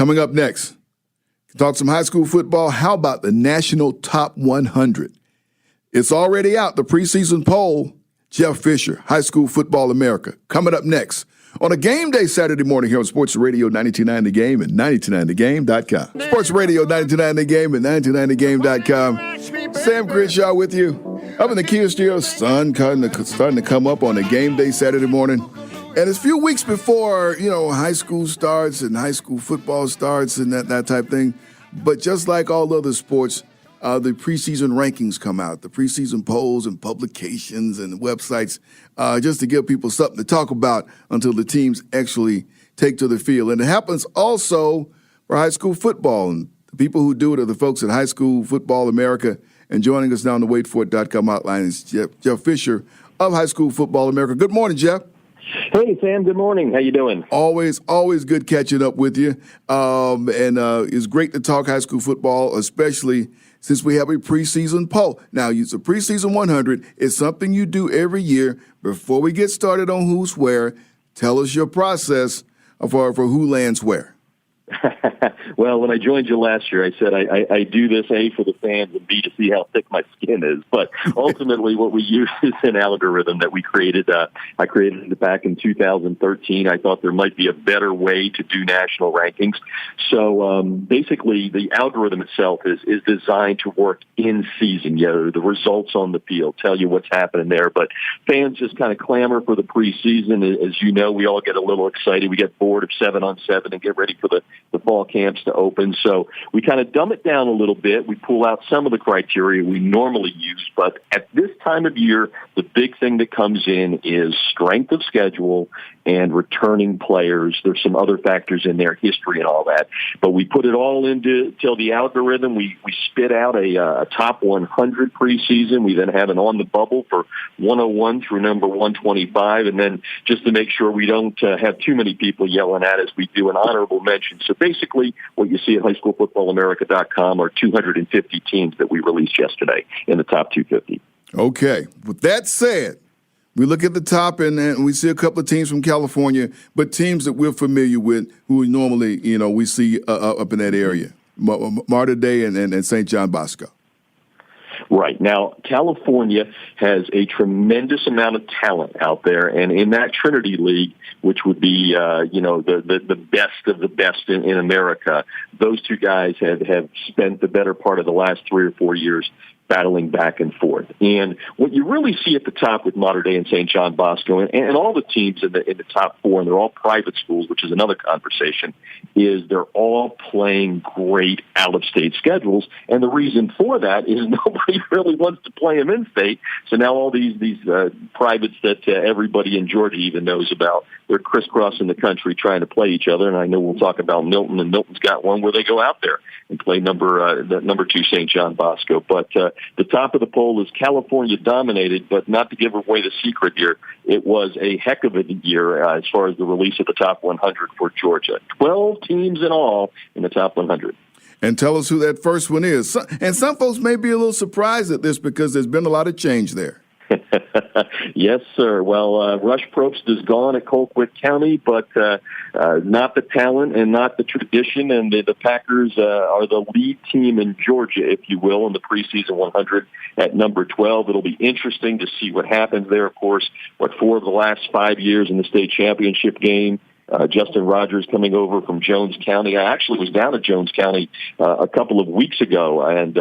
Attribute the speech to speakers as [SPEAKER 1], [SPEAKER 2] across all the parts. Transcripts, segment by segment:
[SPEAKER 1] Coming up next, talk some high school football. How about the National Top 100? It's already out, the preseason poll. Jeff Fisher, High School Football America. Coming up next on a game day Saturday morning here on Sports Radio 92.9 The Game and 92.9thegame.com. Sports Radio 92.9 The Game and 92.9thegame.com. Sam Crenshaw with you. Up in the Kia Studio, sun starting to come up on a game day Saturday morning. And it's a few weeks before, high school starts and high school football starts and that type thing. But just like all other sports, the preseason rankings come out, the preseason polls and publications and websites, just to give people something to talk about until the teams actually take to the field. And it happens also for high school football. And the people who do it are the folks at High School Football America. And joining us now on the waitforit.com hotline is Jeff Fisher of High School Football America. Good morning, Jeff.
[SPEAKER 2] Hey, Sam. Good morning. How you doing?
[SPEAKER 1] Always good catching up with you. It's great to talk high school football, especially since we have a preseason poll. Now, it's a preseason 100. It's something you do every year. Before we get started on who's where, tell us your process for who lands where.
[SPEAKER 2] Well, when I joined you last year, I said I do this, A, for the fans, and B, to see how thick my skin is. But ultimately, what we use is an algorithm that we created. I created it back in 2013. I thought there might be a better way to do national rankings. So basically, the algorithm itself is designed to work in season. The results on the field tell you what's happening there. But fans just kind of clamor for the preseason. As you know, we all get a little excited. We get bored of 7-on-7 and get ready for the fall camps to open. So we kind of dumb it down a little bit. We pull out some of the criteria we normally use. But at this time of year, the big thing that comes in is strength of schedule and returning players. There's some other factors in there, history and all that. But we put it all into the algorithm. We spit out a top 100 preseason. We then have an on the bubble for 101 through number 125. And then just to make sure we don't have too many people yelling at us, we do an honorable mention. So basically what you see at highschoolfootallamerica.com are 250 teams that we released yesterday in the top 250.
[SPEAKER 1] Okay. With that said, we look at the top and we see a couple of teams from California, but teams that we're familiar with who normally, we see up in that area, Mater Dei and St. John Bosco.
[SPEAKER 2] Right. Now, California has a tremendous amount of talent out there, and in that Trinity League, which would be, the best of the best in America, those two guys have spent the better part of the last 3 or 4 years battling back and forth. And what you really see at the top with Mater Dei and St. John Bosco and all the teams in the top four, and they're all private schools, which is another conversation, is they're all playing great out-of-state schedules. And the reason for that is nobody really wants to play them in-state. So now all these privates that everybody in Georgia even knows about, they're crisscrossing the country trying to play each other. And I know we'll talk about Milton, and Milton's got one where they go out there and play number 2 St. John Bosco. But the top of the poll is California dominated, but not to give away the secret here, it was a heck of a year as far as the release of the top 100 for Georgia. 12 teams in all in the top 100.
[SPEAKER 1] And tell us who that first one is. And some folks may be a little surprised at this because there's been a lot of change there.
[SPEAKER 2] Yes, sir. Well, Rush Probst is gone at Colquitt County, but not the talent and not the tradition. And the Packers are the lead team in Georgia, if you will, in the preseason 100 at number 12. It'll be interesting to see what happens there. Of course, 4 of the last 5 years in the state championship game. Justin Rogers coming over from Jones County. I actually was down at Jones County a couple of weeks ago and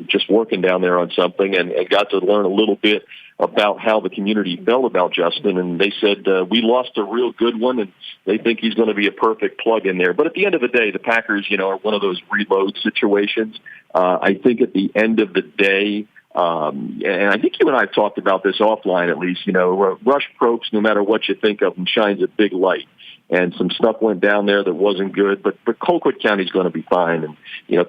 [SPEAKER 2] just working down there on something and got to learn a little bit about how the community felt about Justin. And they said, we lost a real good one, and they think he's going to be a perfect plug in there. But at the end of the day, the Packers, are one of those reload situations. I think at the end of the day, and I think you and I have talked about this offline at least, Rush Probst, no matter what you think of him, shines a big light. And some stuff went down there that wasn't good, but Colquitt County's going to be fine. And,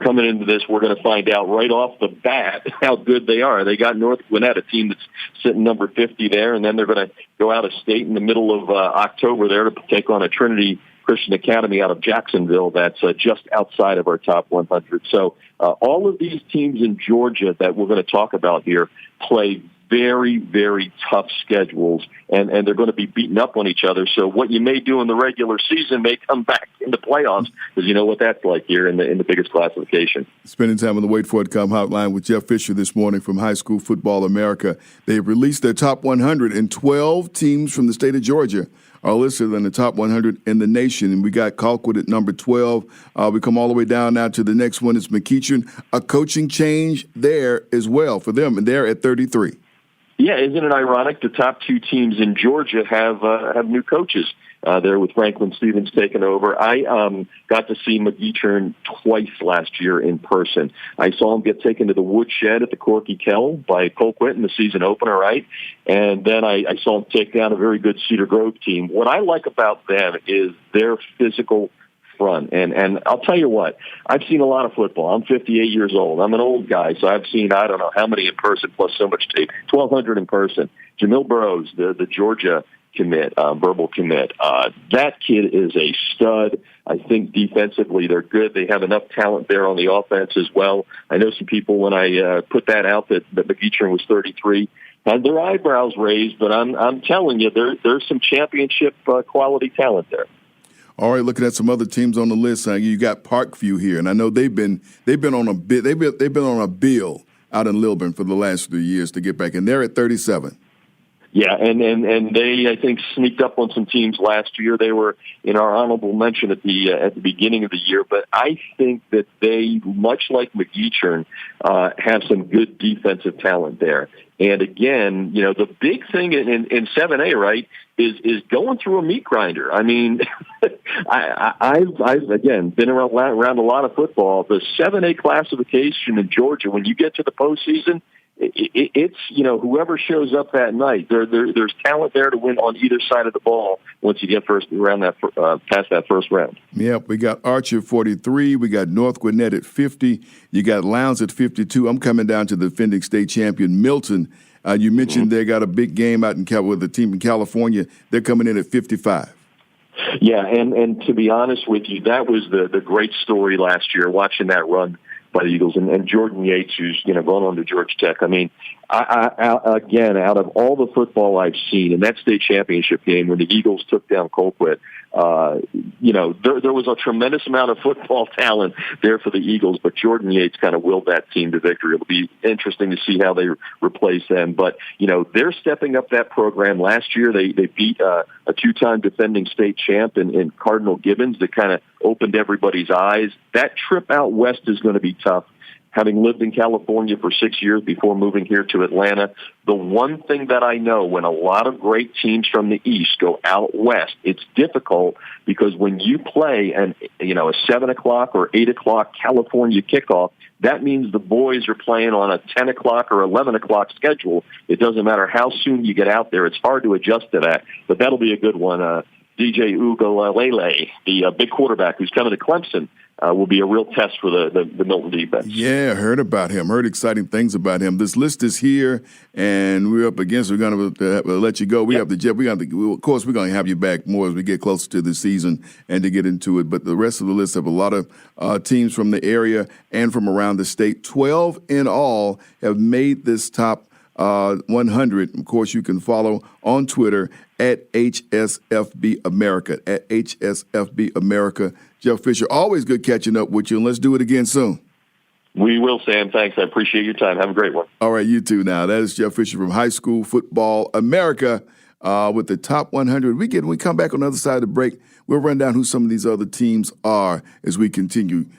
[SPEAKER 2] coming into this, we're going to find out right off the bat how good they are. They got North Gwinnett, a team that's sitting number 50 there, and then they're going to go out of state in the middle of October there to take on a Trinity Christian Academy out of Jacksonville that's just outside of our top 100. So all of these teams in Georgia that we're going to talk about here play very, very tough schedules, and they're going to be beating up on each other. So what you may do in the regular season may come back in the playoffs, because you know what that's like here in the biggest classification.
[SPEAKER 1] Spending time on the Wait For It Come hotline with Jeff Fisher this morning from High School Football America. They've released their top 100, and 12 teams from the state of Georgia are listed in the top 100 in the nation. And we got Colquitt at number 12. We come all the way down now to the next one. It's McEachern. A coaching change there as well for them, and they're at 33.
[SPEAKER 2] Yeah, isn't it ironic? The top two teams in Georgia have new coaches. There with Franklin Stevens taking over. I got to see McEachern twice last year in person. I saw him get taken to the woodshed at the Corky Kell by Colquitt in the season opener, right? And then I saw him take down a very good Cedar Grove team. What I like about them is their physical front. And I'll tell you what, I've seen a lot of football. I'm 58 years old. I'm an old guy, so I've seen, I don't know how many in person plus so much tape, 1,200 in person. Jamil Burrows, the Georgia commit, verbal commit. That kid is a stud. I think defensively they're good. They have enough talent there on the offense as well. I know some people, when I put that out that McEachern was 33, had their eyebrows raised, but I'm telling you, there's some championship quality talent there.
[SPEAKER 1] All right, looking at some other teams on the list, you got Parkview here, and I know they've been on a bill out in Lilburn for the last 3 years to get back, and they're at 37.
[SPEAKER 2] Yeah, and they, I think, sneaked up on some teams last year. They were in our honorable mention at the beginning of the year, but I think that they, much like McEachern, have some good defensive talent there. And again, you know, the big thing in 7A, right, is going through a meat grinder. I mean, I've again been around a lot of football. The 7A classification in Georgia, when you get to the postseason, it's, you know, whoever shows up that night, there's talent there to win on either side of the ball once you get past that first round.
[SPEAKER 1] Yep, we got Archer 43, we got North Gwinnett at 50, you got Lowndes at 52. I'm coming down to the defending state champion Milton. You mentioned they got a big game out with the team in California. They're coming in at 55.
[SPEAKER 2] Yeah, and to be honest with you, that was the great story last year, watching that run by the Eagles, and Jordan Yates, who's, you know, going on to Georgia Tech. I mean, again, out of all the football I've seen in that state championship game when the Eagles took down Colquitt, you know, there was a tremendous amount of football talent there for the Eagles, but Jordan Yates kind of willed that team to victory. It'll be interesting to see how they replace them. But, you know, they're stepping up that program. Last year they beat a two-time defending state champ in Cardinal Gibbons that kind of opened everybody's eyes. That trip out west is going to be tough. Having lived in California for 6 years before moving here to Atlanta, the one thing that I know, when a lot of great teams from the East go out west, it's difficult because when you play a 7 o'clock or 8 o'clock California kickoff, that means the boys are playing on a 10 o'clock or 11 o'clock schedule. It doesn't matter how soon you get out there. It's hard to adjust to that, but that'll be a good one. DJ Ugalele, the big quarterback who's coming to Clemson, will be a real test for the Milton defense.
[SPEAKER 1] Yeah, heard about him. Heard exciting things about him. This list is here, and we're up against. We're going to let you go. We have to, Jeff. Of course, we're going to have you back more as we get closer to the season and to get into it. But the rest of the list have a lot of teams from the area and from around the state. 12 in all have made this top 100. Of course, you can follow on Twitter at HSFB America, at HSFB America. Jeff Fisher, always good catching up with you, and let's do it again soon.
[SPEAKER 2] We will, Sam. Thanks. I appreciate your time. Have a great one.
[SPEAKER 1] All right, you too now. That is Jeff Fisher from High School Football America with the top 100. We come back on the other side of the break. We'll run down who some of these other teams are as we continue